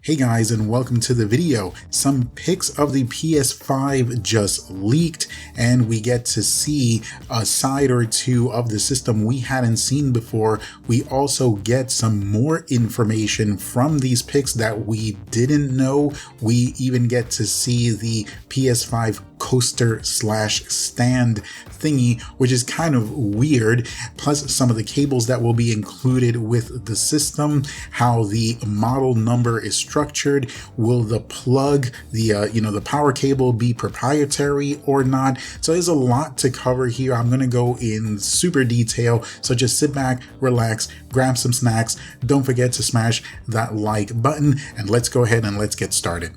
Hey guys, and welcome to the video. Some pics of the PS5 just leaked, and we get to see a side or two of the system we hadn't seen before. We also get some more information from these pics that we didn't know. We even get to see the PS5 coaster/stand thingy, which is kind of weird, plus some of the cables that will be included with the system, how the model number is structured, will the plug, the power cable be proprietary or not. So there's a lot to cover here. I'm going to go in super detail, so just sit back, relax, grab some snacks, don't forget to smash that like button, and let's go ahead and let's get started.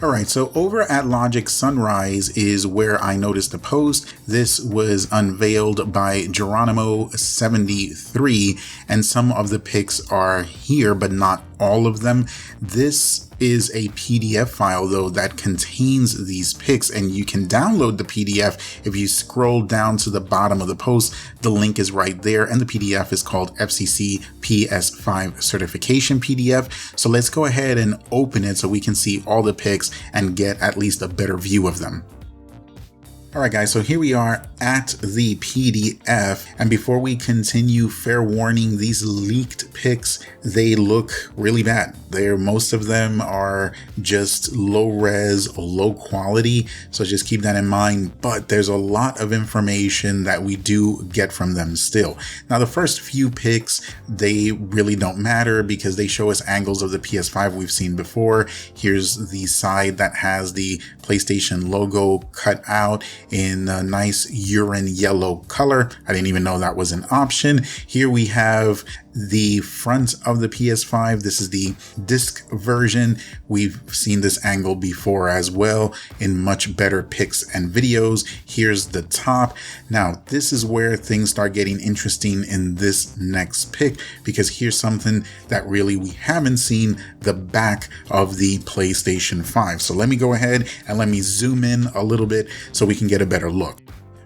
Alright, so over at Logic Sunrise is where I noticed a post. This was unveiled by Geronimo73, and some of the pics are here, but not all of them. This is a PDF file though that contains these pics, and you can download the PDF. If you scroll down to the bottom of the post, the link is right there, and the PDF is called FCC PS5 Certification PDF. So let's go ahead and open it so we can see all the pics and get at least a better view of them. Alright guys, so here we are at the PDF, and before we continue, fair warning, these leaked pics, they look really bad. Most of them are just low res, low quality, so just keep that in mind, but there's a lot of information that we do get from them still. Now the first few pics, they really don't matter because they show us angles of the PS5 we've seen before. Here's the side that has the PlayStation logo cut out in a nice urine yellow color. I didn't even know that was an option. Here we have the front of the PS5. This is the disc version. We've seen this angle before as well in much better pics and videos. Here's the top. Now this is where things start getting interesting in this next pic, because here's something that really we haven't seen, the back of the PlayStation 5. So let me go ahead and let me zoom in a little bit so we can get a better look.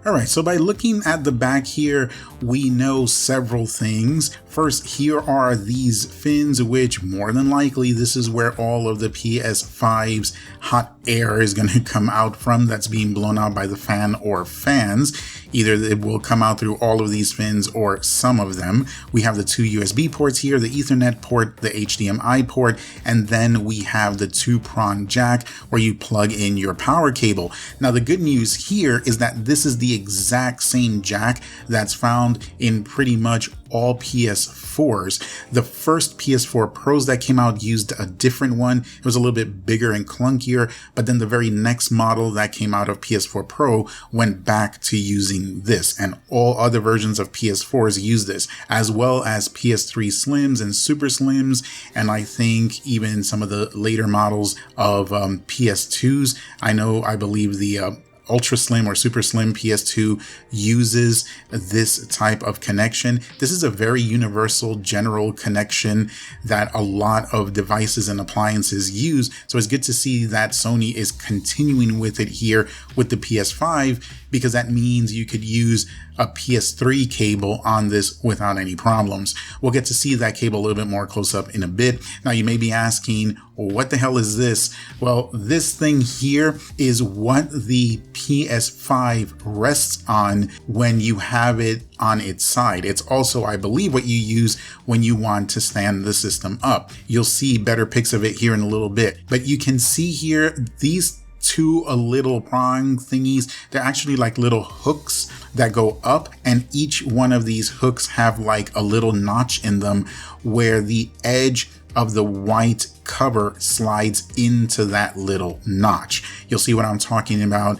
Alright, so by looking at the back here, we know several things. First, here are these fins, which more than likely, this is where all of the PS5's hot air is going to come out from, that's being blown out by the fan or fans. Either it will come out through all of these fins or some of them. We have the two USB ports here, the Ethernet port, the HDMI port, and then we have the 2-prong jack where you plug in your power cable. Now the good news here is that this is the exact same jack that's found in pretty much all PS4s. The first PS4 Pros that came out used a different one. It was a little bit bigger and clunkier, but then the very next model that came out of PS4 Pro went back to using this, and all other versions of PS4s use this, as well as PS3 Slims and Super Slims, and I think even some of the later models of PS2s. I believe the Ultra Slim or Super Slim PS2 uses this type of connection. This is a very universal general connection that a lot of devices and appliances use. So it's good to see that Sony is continuing with it here with the PS5, because that means you could use a PS3 cable on this without any problems. We'll get to see that cable a little bit more close up in a bit. Now you may be asking, what the hell is this? Well, this thing here is what the PS5 rests on when you have it on its side. It's also, I believe, what you use when you want to stand the system up. You'll see better pics of it here in a little bit, but you can see here these two little prong thingies. They're actually like little hooks that go up, and each one of these hooks have like a little notch in them where the edge of the white cover slides into that little notch. You'll see what I'm talking about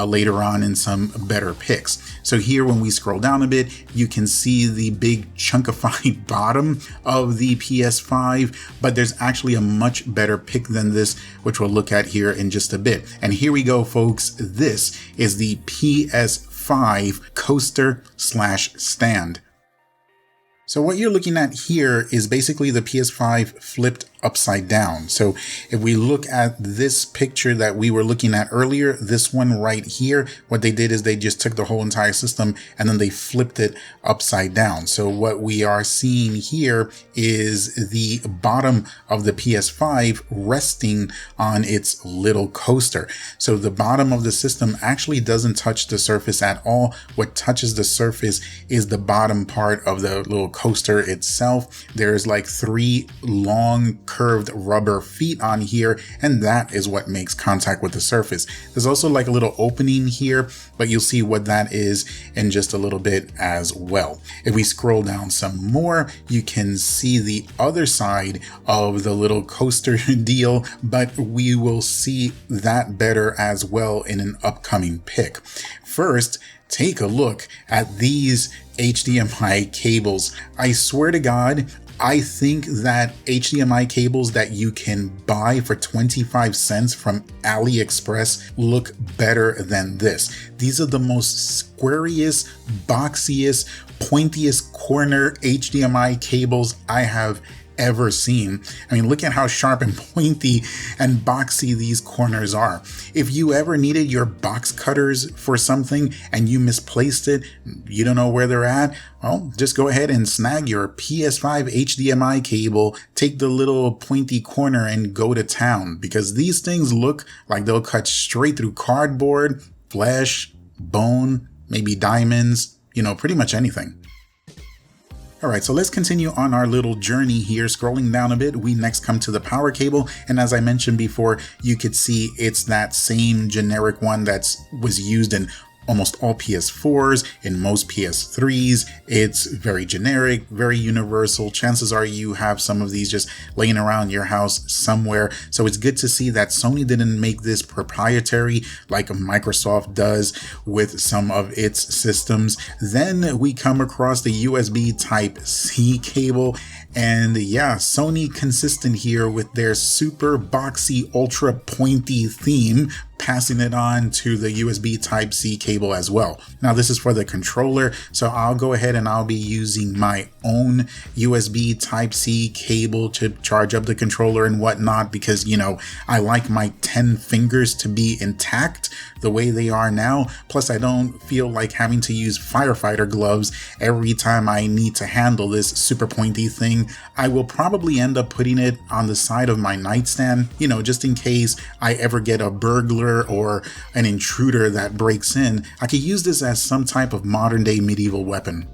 later on in some better pics. So here, when we scroll down a bit, you can see the big chunkified bottom of the PS5, but there's actually a much better pic than this, which we'll look at here in just a bit. And here we go, folks. This is the PS5 coaster/stand. So what you're looking at here is basically the PS5 flipped upside down. So if we look at this picture that we were looking at earlier, this one right here, what they did is they just took the whole entire system and then they flipped it upside down. So what we are seeing here is the bottom of the PS5 resting on its little coaster. So the bottom of the system actually doesn't touch the surface at all. What touches the surface is the bottom part of the little coaster itself. There's like 3 long curved rubber feet on here, and that is what makes contact with the surface. There's also like a little opening here, but you'll see what that is in just a little bit as well. If we scroll down some more, you can see the other side of the little coaster deal, but we will see that better as well in an upcoming pic. First, take a look at these HDMI cables. I swear to God, I think that HDMI cables that you can buy for 25 cents from AliExpress look better than this. These are the most squariest, boxiest, pointiest corner HDMI cables I have ever seen. I mean, look at how sharp and pointy and boxy these corners are. If you ever needed your box cutters for something and you misplaced it, you don't know where they're at, well, just go ahead and snag your PS5 HDMI cable, take the little pointy corner and go to town, because these things look like they'll cut straight through cardboard, flesh, bone, maybe diamonds, pretty much anything. Alright, so let's continue on our little journey here. Scrolling down a bit, we next come to the power cable, and as I mentioned before, you could see it's that same generic one that was used in almost all PS4s, in most PS3s. It's very generic, very universal. Chances are you have some of these just laying around your house somewhere. So it's good to see that Sony didn't make this proprietary like Microsoft does with some of its systems. Then we come across the USB Type-C cable. And yeah, Sony consistent here with their super boxy, ultra pointy theme, passing it on to the USB Type-C cable as well. Now this is for the controller, so I'll go ahead and I'll be using my own USB Type-C cable to charge up the controller and whatnot, because I like my 10 fingers to be intact the way they are now. Plus I don't feel like having to use firefighter gloves every time I need to handle this super pointy thing. I will probably end up putting it on the side of my nightstand, just in case I ever get a burglar or an intruder that breaks in. I could use this as some type of modern day medieval weapon.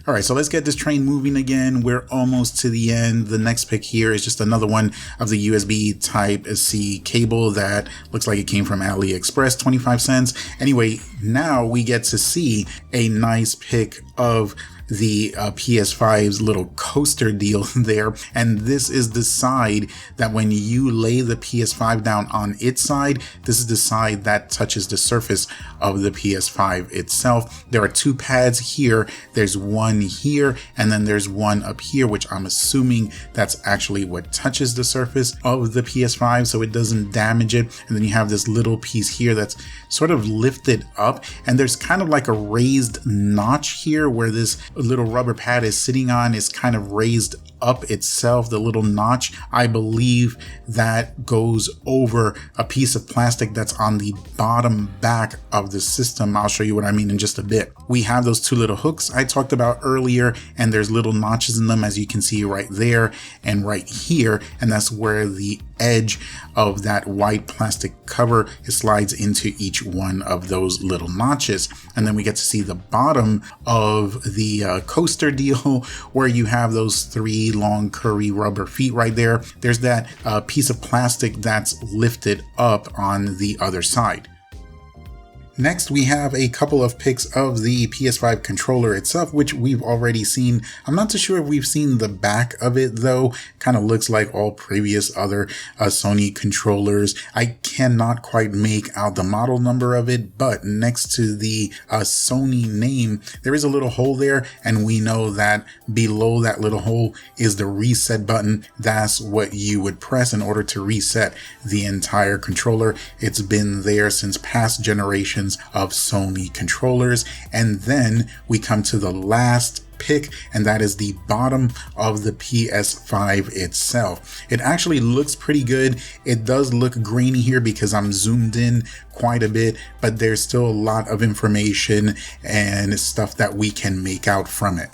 Alright, so let's get this train moving again. We're almost to the end. The next pic here is just another one of the USB Type-C cable that looks like it came from AliExpress, 25 cents. Anyway, now we get to see a nice pic of the PS5's little coaster deal there, and this is the side that when you lay the PS5 down on its side, this is the side that touches the surface of the PS5 itself. There are 2 pads here, there's one here, and then there's one up here, which I'm assuming that's actually what touches the surface of the PS5 so it doesn't damage it. And then you have this little piece here that's sort of lifted up, and there's kind of like a raised notch here where this little rubber pad is sitting on is kind of raised up itself. The little notch, I believe that goes over a piece of plastic that's on the bottom back of the system. I'll show you what I mean in just a bit. We have those 2 little hooks I talked about earlier, and there's little notches in them, as you can see right there and right here, and that's where the edge of that white plastic cover slides into each one of those little notches. And then we get to see the bottom of the coaster deal, where you have those 3 long curvy rubber feet right there. There's that piece of plastic that's lifted up on the other side. Next, we have a couple of pics of the PS5 controller itself, which we've already seen. I'm not too sure if we've seen the back of it though. Kind of looks like all previous other Sony controllers. I cannot quite make out the model number of it, but next to the Sony name, there is a little hole there, and we know that below that little hole is the reset button. That's what you would press in order to reset the entire controller. It's been there since past generations generations of Sony controllers. And then we come to the last pic, and that is the bottom of the PS5 itself. It actually looks pretty good. It does look grainy here because I'm zoomed in quite a bit, but there's still a lot of information and stuff that we can make out from it.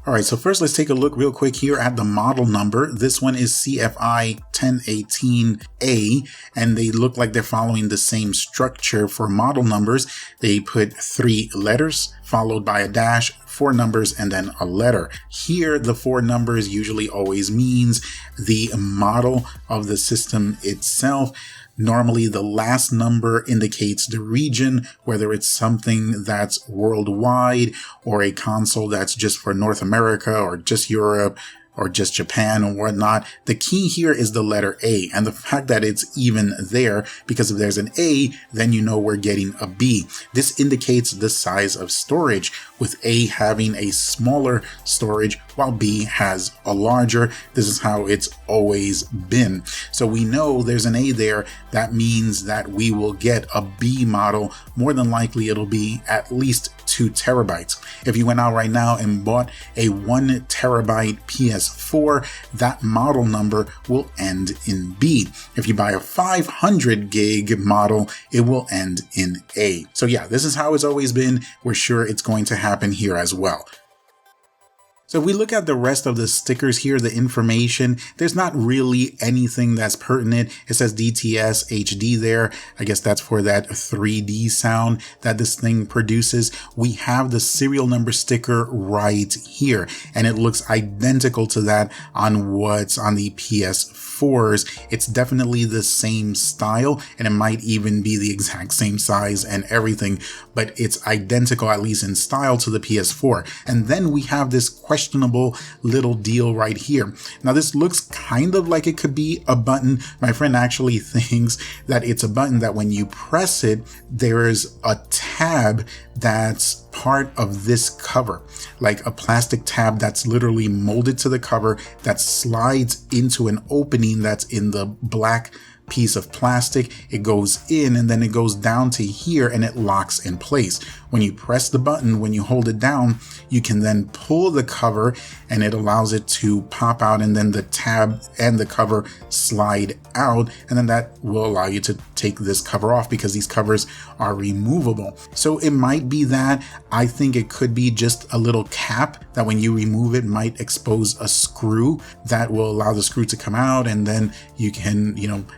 Alright, so first let's take a look real quick here at the model number. This one is CFI 1018A, and they look like they're following the same structure for model numbers. They put 3 letters followed by a dash, 4 numbers, and then a letter. Here, the 4 numbers usually always means the model of the system itself. Normally, the last number indicates the region, whether it's something that's worldwide or a console that's just for North America or just Europe or just Japan or whatnot. The key here is the letter A, and the fact that it's even there, because if there's an A, then you know we're getting a B. This indicates the size of storage, with A having a smaller storage while B has a larger. This is how it's always been. So we know there's an A there. That means that we will get a B model. More than likely it'll be at least 2 terabytes. If you went out right now and bought a 1 terabyte PS4, that model number will end in B. If you buy a 500 gig model, it will end in A. So yeah, this is how it's always been. We're sure it's going to happen here as well. So if we look at the rest of the stickers here, the information, there's not really anything that's pertinent. It says DTS HD there. I guess that's for that 3D sound that this thing produces. We have the serial number sticker right here, and it looks identical to that on what's on the PS4s. It's definitely the same style, and it might even be the exact same size and everything, but it's identical, at least in style, to the PS4. And then we have this questionable little deal right here. Now this looks kind of like it could be a button. My friend actually thinks that it's a button that when you press it, there's a tab that's part of this cover, like a plastic tab that's literally molded to the cover that slides into an opening that's in the black piece of plastic. It goes in and then it goes down to here and it locks in place. When you press the button, when you hold it down, you can then pull the cover and it allows it to pop out, and then the tab and the cover slide out, and then that will allow you to take this cover off because these covers are removable. So it might be that. I think it could be just a little cap that when you remove it might expose a screw that will allow the screw to come out, and then you can,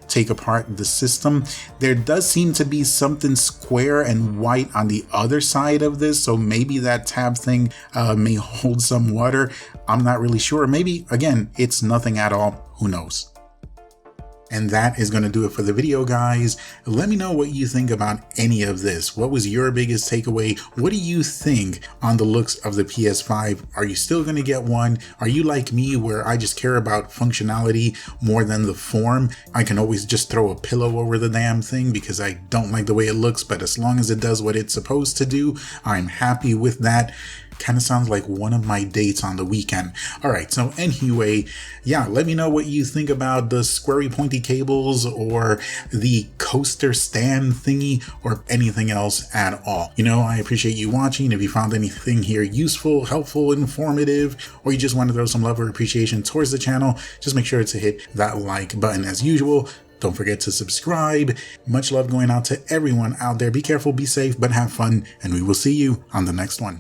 take apart the system. There does seem to be something square and white on the other side of this, so maybe that tab thing may hold some water. I'm not really sure. Maybe, again, it's nothing at all. Who knows? And that is going to do it for the video, guys. Let me know what you think about any of this. What was your biggest takeaway? What do you think on the looks of the PS5? Are you still going to get one? Are you like me, where I just care about functionality more than the form? I can always just throw a pillow over the damn thing because I don't like the way it looks, but as long as it does what it's supposed to do, I'm happy with that. Kind of sounds like one of my dates on the weekend. All right, so anyway, yeah, let me know what you think about the squarey pointy cables or the coaster stand thingy or anything else at all. I appreciate you watching. If you found anything here useful, helpful, informative, or you just want to throw some love or appreciation towards the channel, just make sure to hit that like button as usual. Don't forget to subscribe. Much love going out to everyone out there. Be careful, be safe, but have fun, and we will see you on the next one.